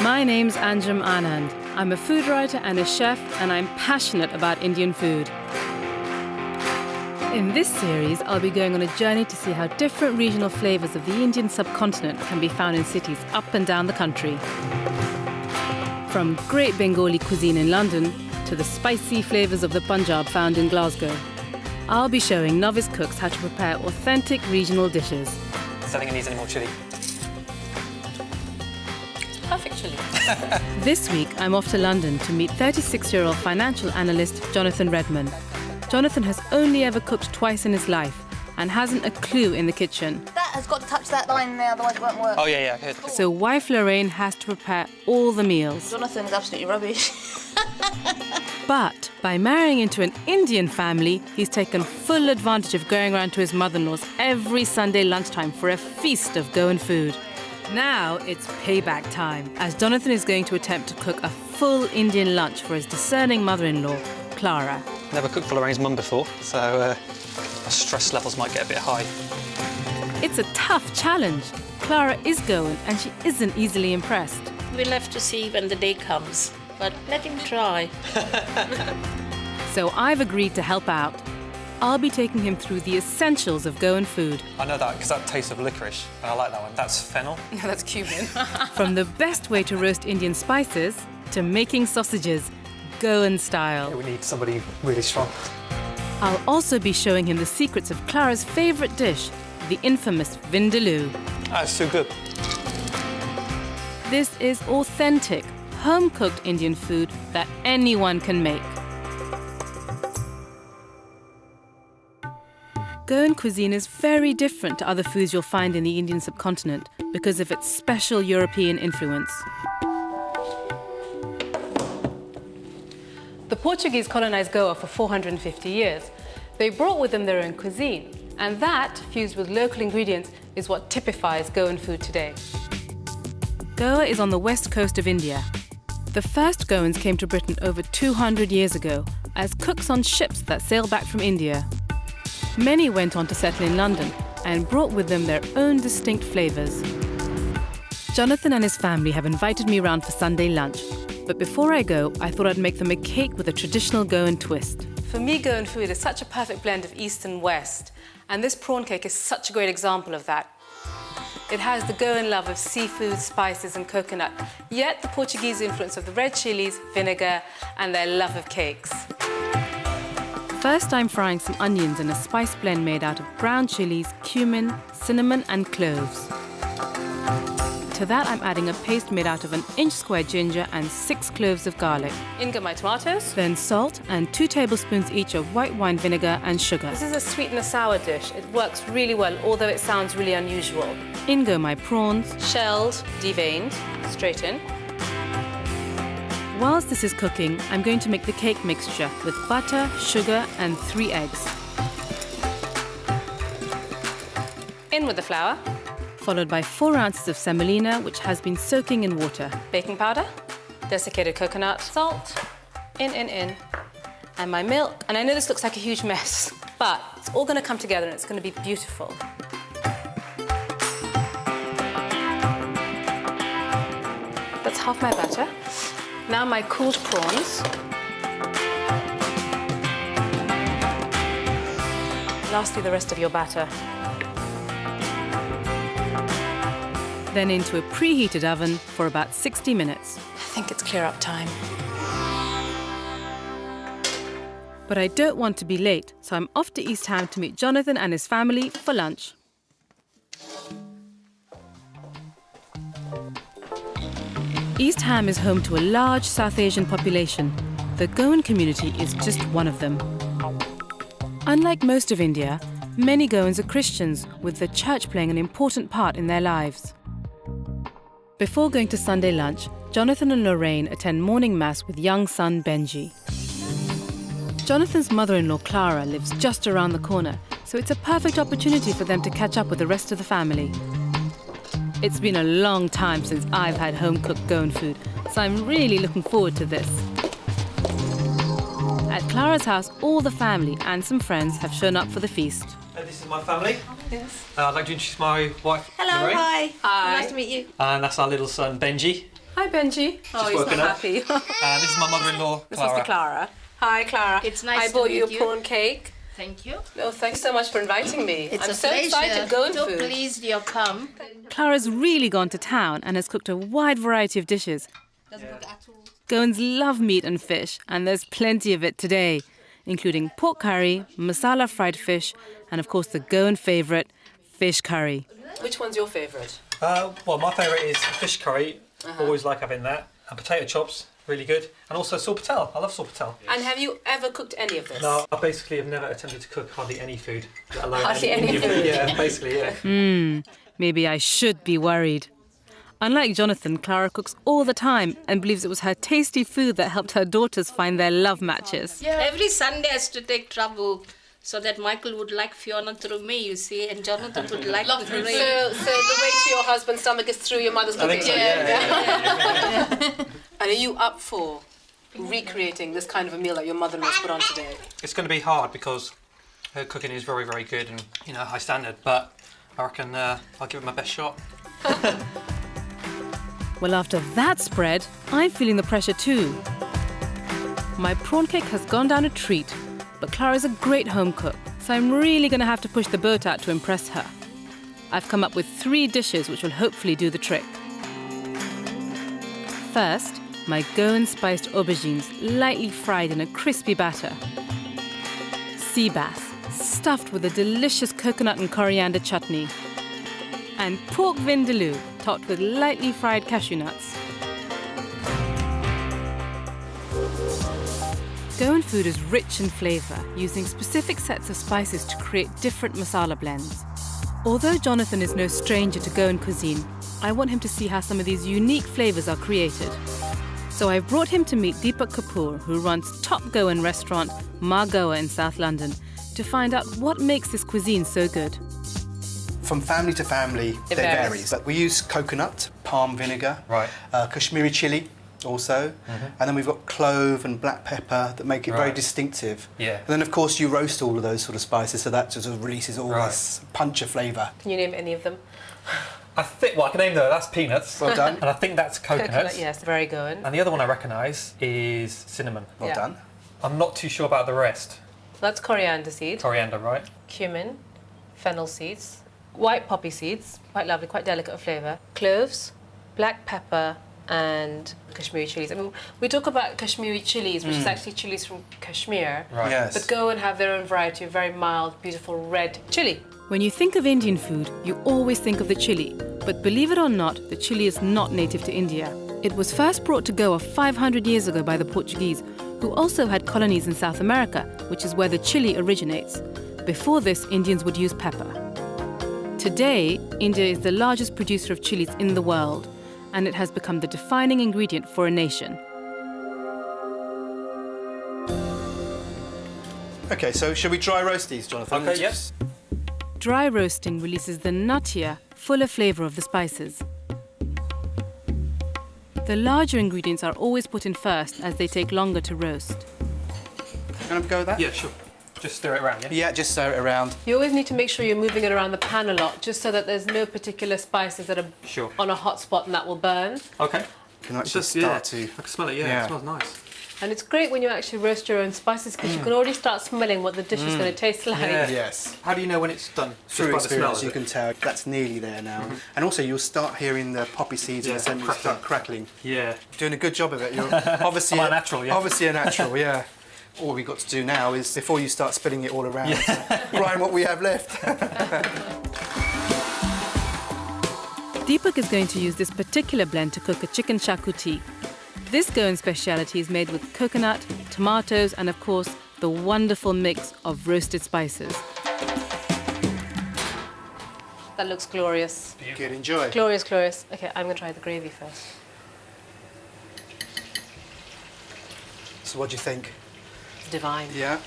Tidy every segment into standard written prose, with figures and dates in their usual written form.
My name's Anjum Anand. I'm a food writer and a chef, and I'm passionate about Indian food. In this series, I'll be going on a journey to see how different regional flavours of the Indian subcontinent can be found in cities up and down the country. From great Bengali cuisine in London to the spicy flavours of the Punjab found in Glasgow. I'll be showing novice cooks how to prepare authentic regional dishes. I don't think it needs any more chilli. Perfect chilli. This week, I'm off to London to meet 36-year-old financial analyst Jonathan Redman. Jonathan has only ever cooked twice in his life and hasn't a clue in the kitchen. That has got to touch that line there, otherwise it won't work. Oh, yeah, good. So wife Lorraine has to prepare all the meals. Jonathan is absolutely rubbish. But by marrying into an Indian family, he's taken full advantage of going around to his mother-in-law's every Sunday lunchtime for a feast of Goan food. Now it's payback time, as Jonathan is going to attempt to cook a full Indian lunch for his discerning mother-in-law, Clara. Never cooked for Lorraine's mum before, so my stress levels might get a bit high. It's a tough challenge. Clara is Goan and she isn't easily impressed. We'll have to see when the day comes, but let him try. So I've agreed to help out. I'll be taking him through the essentials of Goan food. I know that because that tastes of licorice, and I like that one. That's fennel. No, that's cumin. From the best way to roast Indian spices to making sausages, Goan style. We need somebody really strong. I'll also be showing him the secrets of Clara's favourite dish, the infamous vindaloo. Oh, it's too good. This is authentic, home-cooked Indian food that anyone can make. Goan cuisine is very different to other foods you'll find in the Indian subcontinent because of its special European influence. The Portuguese colonized Goa for 450 years. They brought with them their own cuisine, and that, fused with local ingredients, is what typifies Goan food today. Goa is on the west coast of India. The first Goans came to Britain over 200 years ago as cooks on ships that sailed back from India. Many went on to settle in London and brought with them their own distinct flavours. Jonathan and his family have invited me round for Sunday lunch. But before I go, I thought I'd make them a cake with a traditional Goan twist. For me, Goan food is such a perfect blend of East and West, and this prawn cake is such a great example of that. It has the Goan love of seafood, spices and coconut, yet the Portuguese influence of the red chilies, vinegar and their love of cakes. First, I'm frying some onions in a spice blend made out of ground chilies, cumin, cinnamon and cloves. To that, I'm adding a paste made out of an inch square ginger and 6 cloves of garlic. In go my tomatoes. Then salt and 2 tablespoons each of white wine vinegar and sugar. This is a sweet and a sour dish. It works really well, although it sounds really unusual. In go my prawns. Shelled, deveined, straight in. Whilst this is cooking, I'm going to make the cake mixture with butter, sugar and 3 eggs. In with the flour, followed by 4 ounces of semolina, which has been soaking in water. Baking powder, desiccated coconut, salt, in, and my milk. And I know this looks like a huge mess, but it's all going to come together and it's going to be beautiful. That's half my batter. Now my cooled prawns. Lastly, the rest of your batter. Then into a preheated oven for about 60 minutes. I think it's clear up time. But I don't want to be late, so I'm off to East Ham to meet Jonathan and his family for lunch. East Ham is home to a large South Asian population. The Goan community is just one of them. Unlike most of India, many Goans are Christians, with the church playing an important part in their lives. Before going to Sunday lunch, Jonathan and Lorraine attend morning mass with young son Benji. Jonathan's mother-in-law Clara lives just around the corner, so it's a perfect opportunity for them to catch up with the rest of the family. It's been a long time since I've had home-cooked Goan food, so I'm really looking forward to this. At Clara's house, all the family and some friends have shown up for the feast. This is my family. Yes. I'd like to introduce my wife, Hello, Lorraine. hi. Hi. Nice to meet you. And that's our little son, Benji. Hi, Benji. Oh, he's not woken up. happy. This is my mother-in-law, This Clara. was to Clara. Hi, Clara. It's nice I to bought meet you a you. prawn cake. Thank you. Oh, thanks so much for inviting me. It's I'm a so pleasure. excited. Goan So food. pleased you're come. Clara's really gone to town and has cooked a wide variety of dishes. Goans love meat and fish, and there's plenty of it today, including pork curry, masala fried fish, and of course the Goan favourite, fish curry. Which one's your favourite? Well, my favourite is fish curry. Always like having that. And potato chops, really good. And also sorpatel. I love sorpatel. And have you ever cooked any of this? No, I basically have never attempted to cook hardly any food, let alone Hardly any Indian food. Yeah, basically, yeah. Maybe I should be worried. Unlike Jonathan, Clara cooks all the time and believes it was her tasty food that helped her daughters find their love matches. Yeah. Every Sunday has to take trouble so that Michael would like Fiona through me, you see, and Jonathan would like me through him. So the way to your husband's stomach is through your mother's cooking? I think so, yeah. And are you up for recreating this kind of a meal that your mother-in-law's put on today? It's going to be hard because her cooking is very, very good and, you know, high standard. But I reckon I'll give it my best shot. Well, after that spread, I'm feeling the pressure too. My prawn cake has gone down a treat, but Clara's a great home cook, so I'm really going to have to push the boat out to impress her. I've come up with 3 dishes which will hopefully do the trick. First, my Goan spiced aubergines, lightly fried in a crispy batter. Sea bass, stuffed with a delicious coconut and coriander chutney. And pork vindaloo, topped with lightly fried cashew nuts. Goan food is rich in flavour, using specific sets of spices to create different masala blends. Although Jonathan is no stranger to Goan cuisine, I want him to see how some of these unique flavours are created. So I've brought him to meet Deepak Kapoor, who runs top Goan restaurant Ma Goa in South London, to find out what makes this cuisine so good. From family to family, It it varies. varies. But we use coconut, palm vinegar, Right. Kashmiri chili also, and then we've got clove and black pepper that make it very Right. distinctive. Yeah. And then, of course, you roast all of those sort of spices, so that sort of releases all Right. this punch of flavour. Can you name any of them? I think, well, I can name that's peanuts. Well done. And I think that's coconuts. Yes, very Goan. And the other one I recognise is cinnamon. Well Yeah. done. I'm not too sure about the rest. That's coriander seed, Coriander, right? cumin, fennel seeds, white poppy seeds, quite lovely, quite delicate of flavour, cloves, black pepper, and Kashmiri chilies. I mean, we talk about Kashmiri chilies, which is actually chilies from Kashmir. Right. Yes. But Goan have their own variety of very mild, beautiful red chili. When you think of Indian food, you always think of the chili. But believe it or not, the chili is not native to India. It was first brought to Goa 500 years ago by the Portuguese, who also had colonies in South America, which is where the chili originates. Before this, Indians would use pepper. Today, India is the largest producer of chilies in the world, and it has become the defining ingredient for a nation. OK, so shall we dry roast these, Jonathan? OK, yes. Dry roasting releases the nuttier, fuller flavour of the spices. The larger ingredients are always put in first as they take longer to roast. Can I go with that? Yeah, sure. Just stir it around, yeah? Yeah, just stir it around. You always need to make sure you're moving it around the pan a lot, just so that there's no particular spices that are Sure. on a hot spot and that will burn. OK. Can actually Just, start to... I can smell it, yeah. Yeah. It smells nice. And it's great when you actually roast your own spices because you can already start smelling what the dish is going to taste like. Yeah. Yes. How do you know when it's done? Just Through by the smell, experience, is you it? can tell that's nearly there now. And also, you'll start hearing the poppy seeds in Yeah, the centre crackling. start crackling. Yeah. Doing a good job of it. You're obviously I'm a natural, yeah. Obviously a natural, yeah. All we've got to do now is, before you start spilling it all around, grind what we have left. Deepak is going to use this particular blend to cook a chicken chakuti. This Goan speciality is made with coconut, tomatoes, and of course, the wonderful mix of roasted spices. That looks glorious. Good, enjoy. Glorious, glorious. Okay, I'm going to try the gravy first. So what do you think? It's divine. Yeah?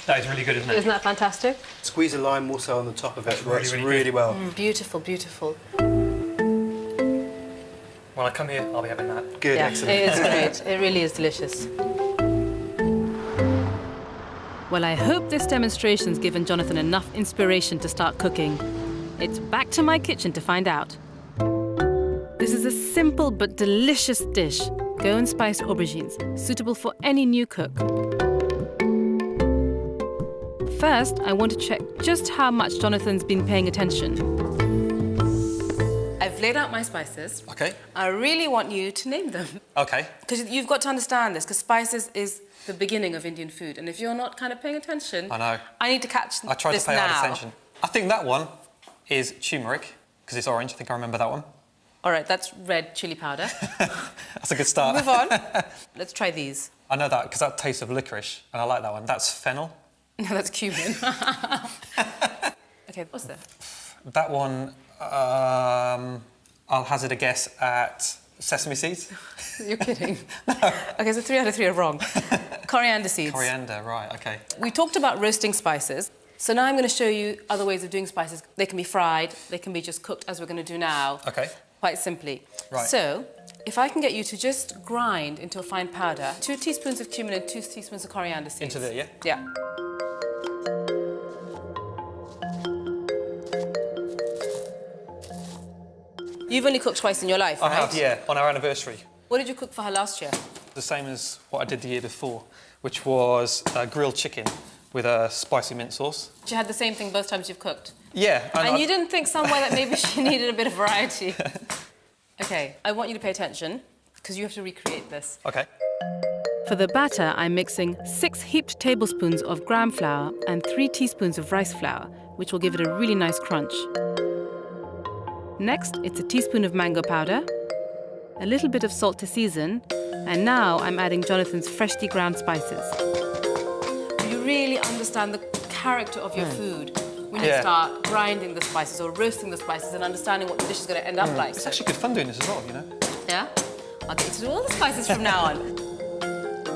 That is really good, isn't it? Isn't that fantastic? Squeeze a lime also on the top of it. That's Works really, really, really good. well. Beautiful, beautiful. When I come here, I'll be having that. Good, Yeah, excellent. it is great. It really is delicious. Well, I hope this demonstration's given Jonathan enough inspiration to start cooking. It's back to my kitchen to find out. This is a simple simple but delicious dish, Goan spiced aubergines, suitable for any new cook. First, I want to check just how much Jonathan's been paying attention. I've laid out my spices. Okay. I really want you to name them. Okay. Because you've got to understand this, because spices is the beginning of Indian food. And if you're not kind of paying attention... I know. I need to catch this now. I tried to pay hard attention. I think that one is turmeric, because it's orange. I think I remember that one. All right, that's red chili powder. That's a good start. Move on. Let's try these. I know that, because that tastes of licorice, and I like that one. That's fennel. No, that's cumin. OK, what's that? That one, I'll hazard a guess at sesame seeds. You're kidding. No. OK, so 3 out of 3 are wrong. Coriander seeds. Coriander, right, OK. We talked about roasting spices. So now I'm going to show you other ways of doing spices. They can be fried, they can be just cooked, as we're going to do now. OK. Quite simply. Right. So, if I can get you to just grind into a fine powder, 2 teaspoons of cumin and 2 teaspoons of coriander seeds. Into there, yeah? Yeah. You've only cooked twice in your life, I right? have, yeah, on our anniversary. What did you cook for her last year? The same as what I did the year before, which was grilled chicken with a spicy mint sauce. She had the same thing both times you've cooked. Yeah. And you didn't think somewhere that maybe she needed a bit of variety. OK, I want you to pay attention, because you have to recreate this. OK. For the batter, I'm mixing 6 heaped tablespoons of gram flour and 3 teaspoons of rice flour, which will give it a really nice crunch. Next, it's a teaspoon of mango powder, a little bit of salt to season, and now I'm adding Jonathan's freshly ground spices. You really understand the character of your food when you start grinding the spices or roasting the spices and understanding what the dish is going to end up like. It's actually good fun doing this as well, you know? Yeah? I'll get you to do all the spices from now on.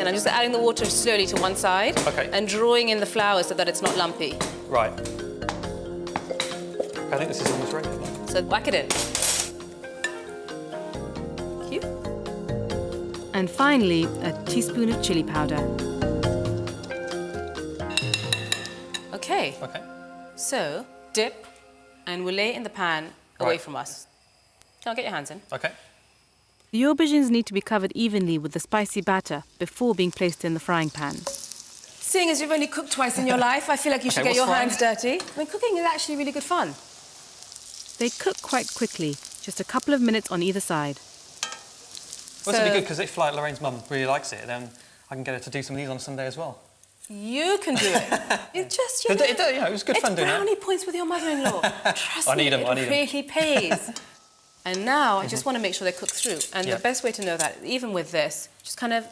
And I'm just adding the water slowly to one side and drawing in the flour so that it's not lumpy. Right. I think this is almost ready. So whack it in. Thank you. And finally, a teaspoon of chili powder. OK. OK. So, dip, and we'll lay it in the pan away from us. Can I get your hands in? OK. The aubergines need to be covered evenly with the spicy batter before being placed in the frying pan. Seeing as you've only cooked twice in your life, I feel like you should get your hands dirty. I mean, cooking is actually really good fun. They cook quite quickly, just a couple of minutes on either side. Well, this would be good, because if like Lorraine's mum really likes it, then I can get her to do some of these on a Sunday as well. You can do it. It's just, you know, it was good fun doing that. It's brownie points with your mother-in-law. Trust I need me, them, it really pays. And now I just want to make sure they cook through. And the best way to know that, even with this, just kind of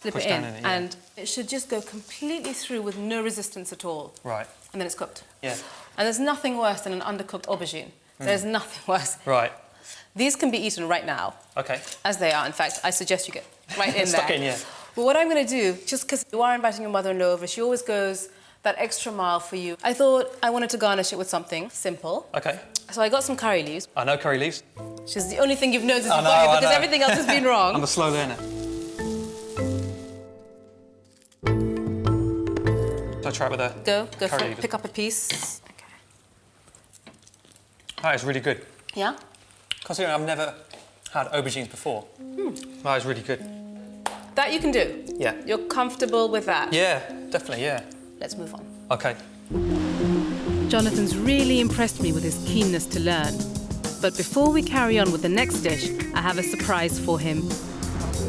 flip it in. And it should just go completely through with no resistance at all. Right. And then it's cooked. Yeah. And there's nothing worse than an undercooked aubergine. There's nothing worse. Right. These can be eaten right now. OK. As they are, in fact. I suggest you get right in there. Stuck in, yeah. But what I'm going to do, just because you are inviting your mother-in-law over, she always goes that extra mile for you. I thought I wanted to garnish it with something simple. OK. So I got some curry leaves. I know curry leaves. Which is the only thing you've noticed you've got here, because everything else has been wrong. I'm a slow learner. Shall I try it with a Go for curry it. leaf? Pick up a piece. OK. That is really good. Yeah? Considering I've never had aubergines before. That is really good. That you can do? Yeah. You're comfortable with that? Yeah, definitely, yeah. Let's move on. OK. Jonathan's really impressed me with his keenness to learn. But before we carry on with the next dish, I have a surprise for him.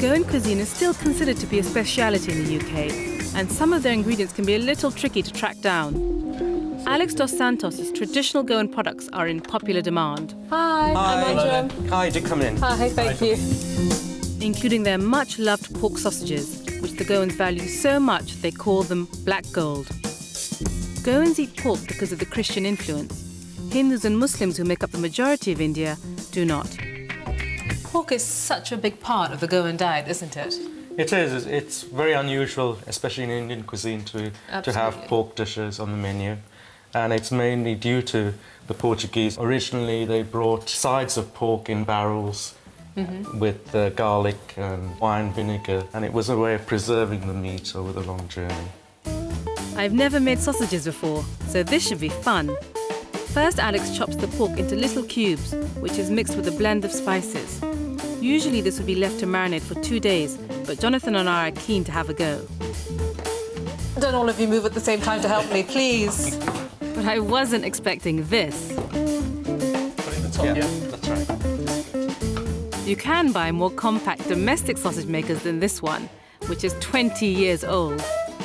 Goan cuisine is still considered to be a speciality in the UK, and some of their ingredients can be a little tricky to track down. Alex Dos Santos' traditional Goan products are in popular demand. Hi, I'm Anjum. Hi, do come in. Hi, thank you. Including their much-loved pork sausages, which the Goans value so much they call them black gold. Goans eat pork because of the Christian influence. Hindus and Muslims, who make up the majority of India, do not. Pork is such a big part of the Goan diet, isn't it? It is. It's very unusual, especially in Indian cuisine, to have pork dishes on the menu. And it's mainly due to the Portuguese. Originally, they brought sides of pork in barrels with garlic and wine vinegar, and it was a way of preserving the meat over the long journey. I've never made sausages before, so this should be fun. First, Alex chops the pork into little cubes, which is mixed with a blend of spices. Usually this would be left to marinate for 2 days, but Jonathan and I are keen to have a go. Don't all of you move at the same time to help me, please. But I wasn't expecting this. Put it in the top, yeah. That's right. You can buy more compact domestic sausage makers than this one, which is 20 years old.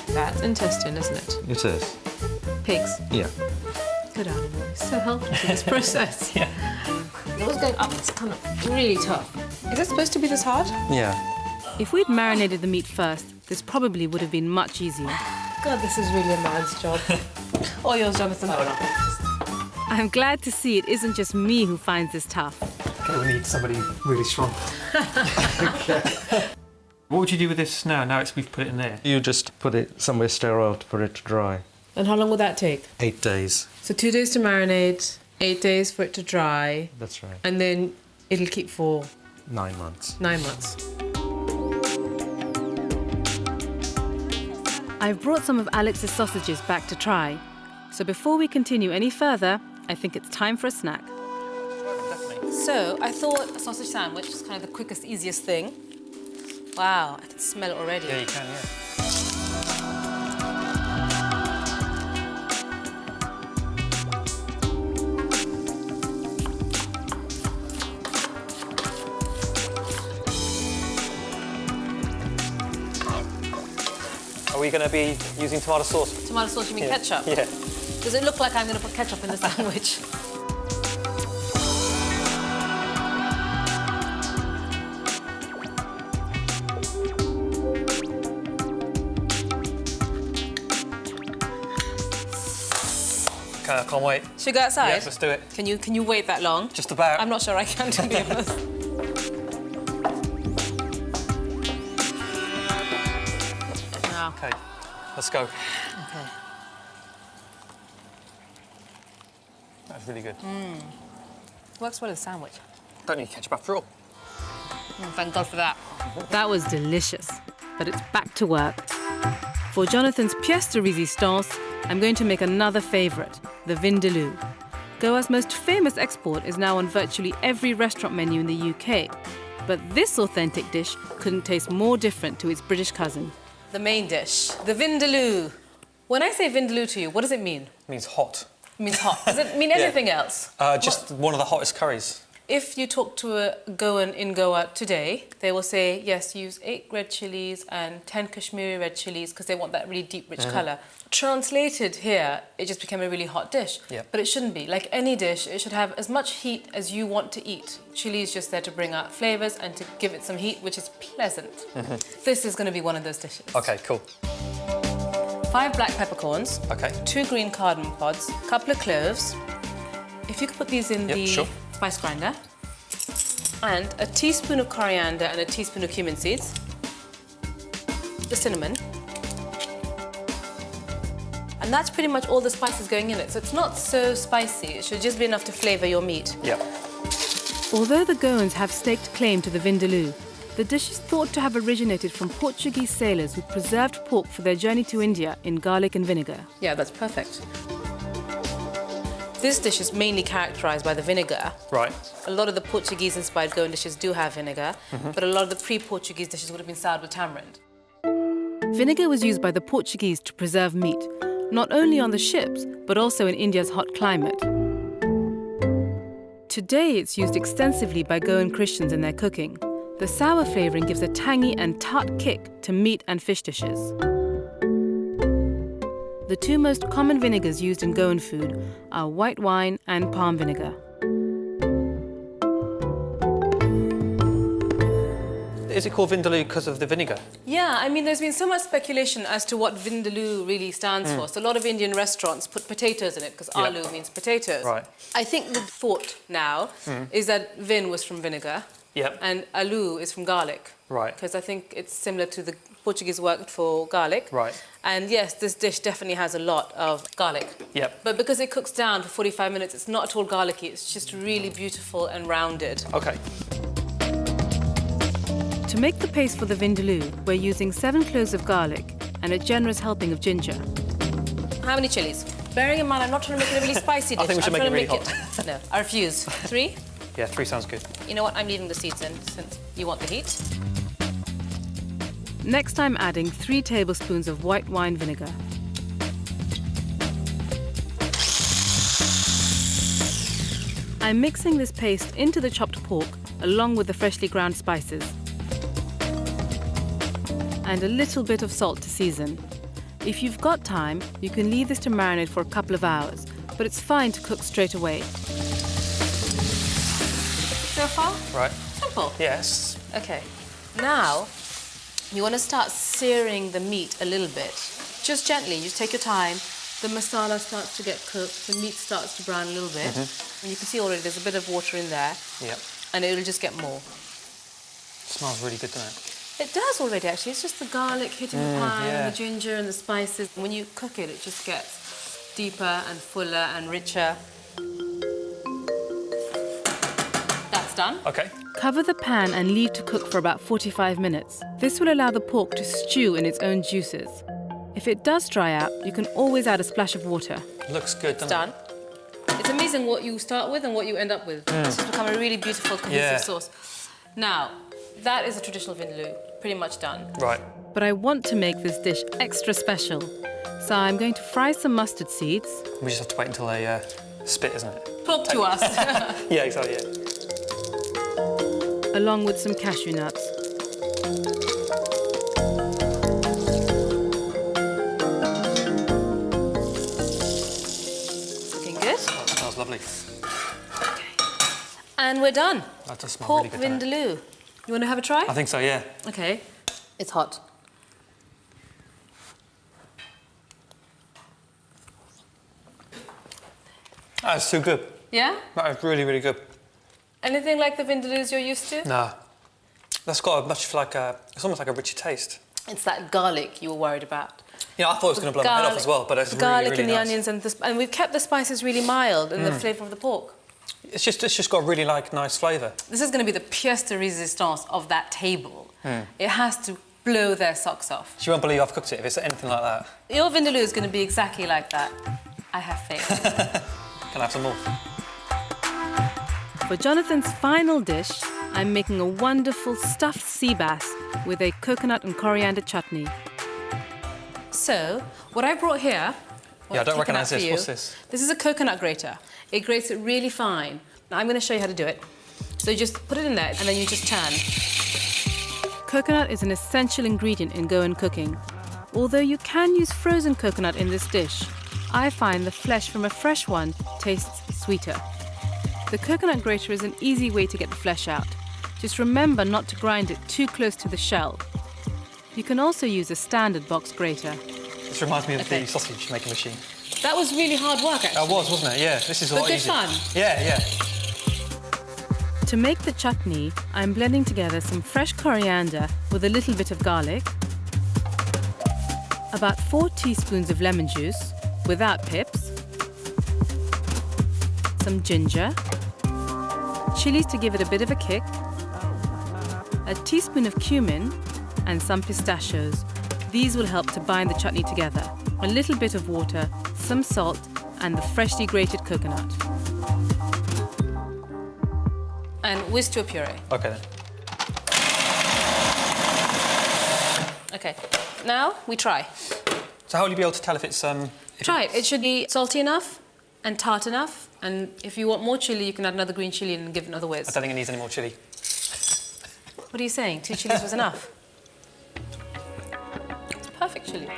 That's intestine, isn't it? It is. Pigs. Yeah. Good animal. So helpful to this process. Yeah. What's going up? It's kind of really tough. Is it supposed to be this hard? Yeah. If we'd marinated the meat first, this probably would have been much easier. God, this is really a man's job. All yours, Jonathan. I'm glad to see it isn't just me who finds this tough. Okay, we need somebody really strong. What would you do with this now? Now we've put it in there. You just put it somewhere sterile for it to dry. And how long will that take? 8 days. So 2 days to marinate, 8 days for it to dry, That's right. and then it'll keep for 9 months. 9 months. I've brought some of Alex's sausages back to try. So before we continue any further, I think it's time for a snack. So I thought a sausage sandwich is kind of the quickest, easiest thing. Wow, I can smell it already. Yeah, you can, yeah. Are we going to be using tomato sauce? Tomato sauce, you mean Yeah. ketchup? Yeah. Does it look like I'm going to put ketchup in the sandwich? Okay, I can't wait. Should we go outside? Yes, let's do it. Can you wait that long? Just about. I'm not sure I can, to be honest. Now. Okay, let's go. Okay. That's really good. Works well as a sandwich. Don't need ketchup after all. Thank God for that. That was delicious, but it's back to work. For Jonathan's pièce de résistance, I'm going to make another favourite, the vindaloo. Goa's most famous export is now on virtually every restaurant menu in the UK. But this authentic dish couldn't taste more different to its British cousin. The main dish, the vindaloo. When I say vindaloo to you, what does it mean? It means hot. It means hot. Does it mean anything else? Just one of the hottest curries. If you talk to a Goan in Goa today, they will say, yes, use 8 red chilies and 10 Kashmiri red chilies because they want that really deep, rich colour. Translated here, it just became a really hot dish. Yep. But it shouldn't be. Like any dish, it should have as much heat as you want to eat. Chili is just there to bring out flavours and to give it some heat, which is pleasant. This is going to be one of those dishes. Okay, cool. 5 black peppercorns, Okay. 2 green cardamom pods, a couple of cloves. If you could put these in Yep, the sure. spice grinder. And a teaspoon of coriander and a teaspoon of cumin seeds. The cinnamon. And that's pretty much all the spices going in it. So it's not so spicy. It should just be enough to flavour your meat. Yep. Although the Goans have staked claim to the vindaloo, the dish is thought to have originated from Portuguese sailors who preserved pork for their journey to India in garlic and vinegar. Yeah, that's perfect. This dish is mainly characterised by the vinegar. Right. A lot of the Portuguese-inspired Goan dishes do have vinegar, but a lot of the pre-Portuguese dishes would have been soured with tamarind. Vinegar was used by the Portuguese to preserve meat, not only on the ships, but also in India's hot climate. Today, it's used extensively by Goan Christians in their cooking. The sour flavouring gives a tangy and tart kick to meat and fish dishes. The 2 most common vinegars used in Goan food are white wine and palm vinegar. Is it called vindaloo because of the vinegar? Yeah, I mean, there's been so much speculation as to what vindaloo really stands for. So a lot of Indian restaurants put potatoes in it because Yep. aloo means potatoes. Right. I think the thought now is that vin was from vinegar Yep. and aloo is from garlic. Right. Because I think it's similar to the Portuguese word for garlic. Right. And yes, this dish definitely has a lot of garlic. Yep. But because it cooks down for 45 minutes, it's not at all garlicky. It's just really beautiful and rounded. Okay. To make the paste for the vindaloo, we're using 7 cloves of garlic and a generous helping of ginger. How many chilies? Bearing in mind, I'm not trying to make it a really spicy dish. I think we should I'm make it trying really to No, I refuse. 3? Yeah, 3 sounds good. You know what? I'm leaving the seeds in since You want the heat. Next, I'm adding 3 tablespoons of white wine vinegar. I'm mixing this paste into the chopped pork along with the freshly ground spices. And a little bit of salt to season. If you've got time, you can leave this to marinate for a couple of hours, but it's fine to cook straight away. So far? Right. Simple. Yes. Okay. Now, you want to start searing the meat a little bit. Just gently, just take your time. The masala starts to get cooked, the meat starts to brown a little bit. And you can see already there's a bit of water in there. Yep. And it'll just get more. Smells really good, doesn't it? It does already, actually. It's just the garlic hitting the pan, yeah. and the ginger and the spices. When you cook it, it just gets deeper and fuller and richer. That's done. Okay. Cover the pan and leave to cook for about 45 minutes. This will allow the pork to stew in its own juices. If it does dry out, you can always add a splash of water. Looks good, doesn't Done. It's amazing what you start with and what you end up with. It's just become a really beautiful, cohesive sauce. Now, that is a traditional vindaloo, pretty much done. it? Right. But I want to make this dish extra special. So I'm going to fry some mustard seeds. We just have to wait until they spit, isn't it? Talk to us. Yeah, exactly, yeah. Along with some cashew nuts. Looking good. Oh, it smells lovely. And we're done. That does smell Pork really good, doesn't it? vindaloo. You want to have a try? I think so, yeah. Okay. It's hot. That's too good. Yeah? That is really, really good. Anything like the vindaloos you're used to? Nah. That's got a much like a, it's almost like a richer taste. It's that garlic you were worried about. Yeah, I thought it was going to blow my head off as well, but it's the really, garlic really and the nice. onions and we've kept the spices really mild and the flavour of the pork. It's just got a really like nice flavour. This is going to be the pièce de résistance of that table. It has to blow their socks off. You won't believe I've cooked it if it's anything like that. Your vindaloo is going to be exactly like that. I have faith. Can I have some more? For Jonathan's final dish, I'm making a wonderful stuffed sea bass with a coconut and coriander chutney. So, what I brought here... Yeah, I don't taken recognise out for this. you, What's this? This is a coconut grater. It grates it really fine. Now, I'm going to show you how to do it. So you just put it in there and then you just turn. Coconut is an essential ingredient in Goan cooking. Although you can use frozen coconut in this dish, I find the flesh from a fresh one tastes sweeter. The coconut grater is an easy way to get the flesh out. Just remember not to grind it too close to the shell. You can also use a standard box grater. This reminds me of the sausage making machine. That was really hard work, actually. That was, wasn't it? Yeah, this is a But lot good easier. fun. Yeah, yeah. To make the chutney, I'm blending together some fresh coriander with a little bit of garlic, about 4 teaspoons of lemon juice without pips, some ginger, chilies to give it a bit of a kick, a teaspoon of cumin, and some pistachios. These will help to bind the chutney together. A little bit of water, some salt, and the freshly grated coconut. And whisk to a puree. Okay then. Okay, now we try. So how will you be able to tell if it's Try it. It should be salty enough and tart enough. And if you want more chilli, you can add another green chilli and give it another whiz. I don't think it needs any more chilli. What are you saying? 2 chilies was enough? It's perfect chilli.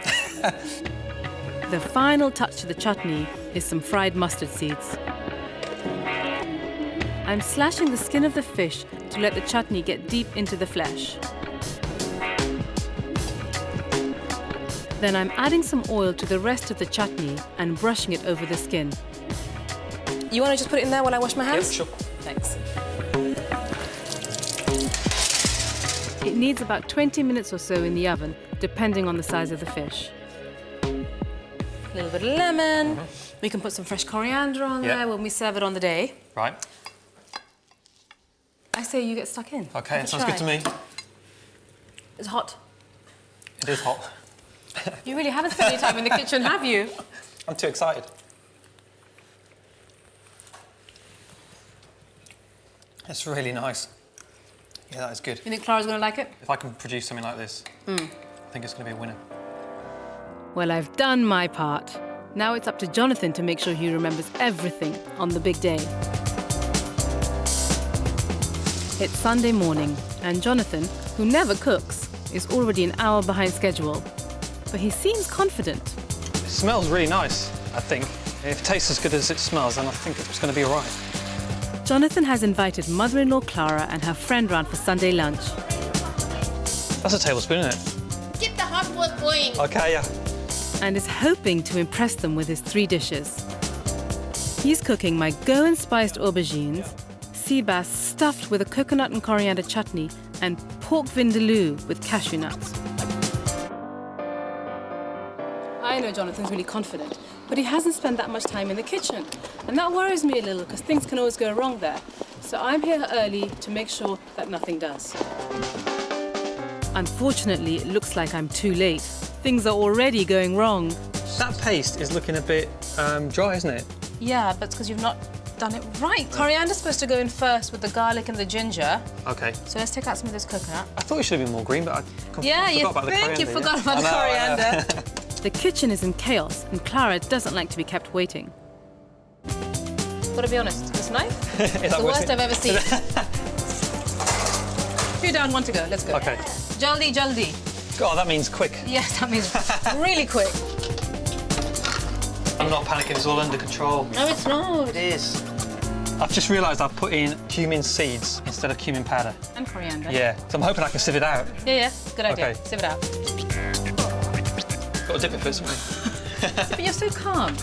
The final touch to the chutney is some fried mustard seeds. I'm slashing the skin of the fish to let the chutney get deep into the flesh. Then I'm adding some oil to the rest of the chutney and brushing it over the skin. You want to just put it in there while I wash my hands? Yep, sure. Thanks. It needs about 20 minutes or so in the oven, depending on the size of the fish. A little bit of lemon. We can put some fresh coriander on there when we serve it on the day. Right. I say you get stuck in. Okay, Have a sounds good to try. me. It's hot. It is hot. You really haven't spent any time in the kitchen, have you? I'm too excited. It's really nice. Yeah, that is good. You think Clara's going to like it? If I can produce something like this, I think it's going to be a winner. Well, I've done my part. Now it's up to Jonathan to make sure he remembers everything on the big day. It's Sunday morning, and Jonathan, who never cooks, is already an hour behind schedule. But he seems confident. It smells really nice, I think. If it tastes as good as it smells, then I think it's going to be all right. Jonathan has invited mother-in-law Clara and her friend round for Sunday lunch. That's a tablespoon, isn't it? Get the hot work going. Okay, yeah. And is hoping to impress them with his 3 dishes. He's cooking my Goan spiced aubergines, sea bass stuffed with a coconut and coriander chutney, and pork vindaloo with cashew nuts. I know Jonathan's really confident, but he hasn't spent that much time in the kitchen. And that worries me a little, because things can always go wrong there. So I'm here early to make sure that nothing does. Unfortunately, it looks like I'm too late. Things are already going wrong. That paste is looking a bit dry, isn't it? Yeah, but it's because you've not done it right. Coriander's supposed to go in first with the garlic and the ginger. Okay. So let's take out some of this coconut. I thought it should have been more green, but I Yeah, you forgot about the think coriander. you forgot about the coriander. The kitchen is in chaos, and Clara doesn't like to be kept waiting. Gotta be honest, this knife, Is that the worst I've ever seen. 2 down, 1 to go. Let's go. Okay. Jaldi, jaldi. Oh, that means quick. Yes, that means really quick. I'm not panicking, it's all under control. No, it's not. It is. I've just realised I've put in cumin seeds instead of cumin powder. And coriander. Yeah, so I'm hoping I can sieve it out. Yeah, good idea. Okay. Sieve it out. Got to dip it first, haven't But you're so calm.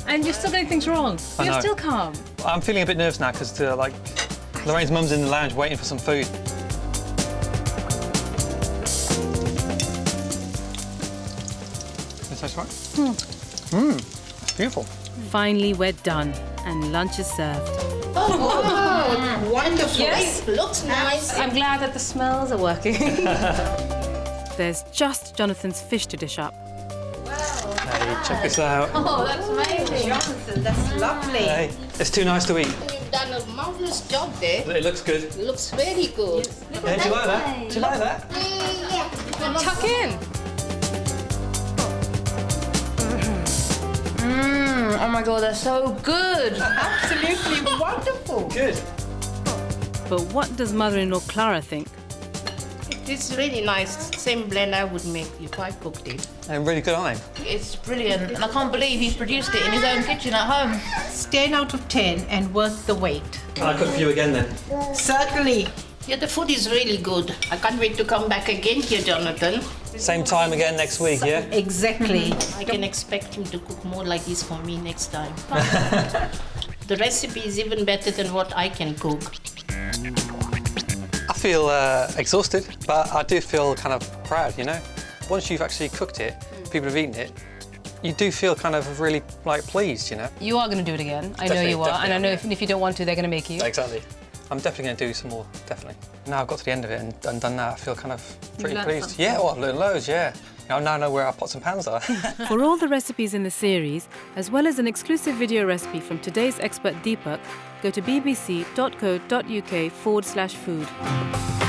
And you're still getting things wrong. I You're know. still calm. I'm feeling a bit nervous now because Lorraine's mum's in the lounge waiting for some food. Does that taste right? It's beautiful. Finally, we're done, and lunch is served. Oh, wonderful. Yes. Looks nice. I'm glad that the smells are working. There's just Jonathan's fish to dish up. Hey, check this out. Oh, that's amazing. Jonathan, that's lovely. Hey, it's too nice to eat. You've done a marvelous job there. It looks good. It looks very good. Yeah, do you like that? Do you like that? Tuck in. Oh my God, that's so good. Absolutely wonderful. Good. But what does mother-in-law Clara think? It's really nice. Same blend I would make if I cooked it. And really good, aren't they? It's brilliant, and I can't believe he's produced it in his own kitchen at home. 10 out of 10 and worth the wait. Can I cook for you again then? Certainly. Yeah, the food is really good. I can't wait to come back again here, Jonathan. Same time again next week, yeah? Exactly. I can expect him to cook more like this for me next time. The recipe is even better than what I can cook. I feel exhausted, but I do feel kind of proud, you know? Once you've actually cooked it, people have eaten it, you do feel kind of really, pleased, you know? You are going to do it again. I know Definitely, you are. And I know definitely. if you don't want to, they're going to make you. Exactly. I'm definitely going to do some more, definitely. Now I've got to the end of it and done that, I feel kind of pretty learned pleased. something. Yeah, well, I've learned loads, yeah. I now know where our pots and pans are. For all the recipes in the series, as well as an exclusive video recipe from today's expert Deepak, go to bbc.co.uk/food.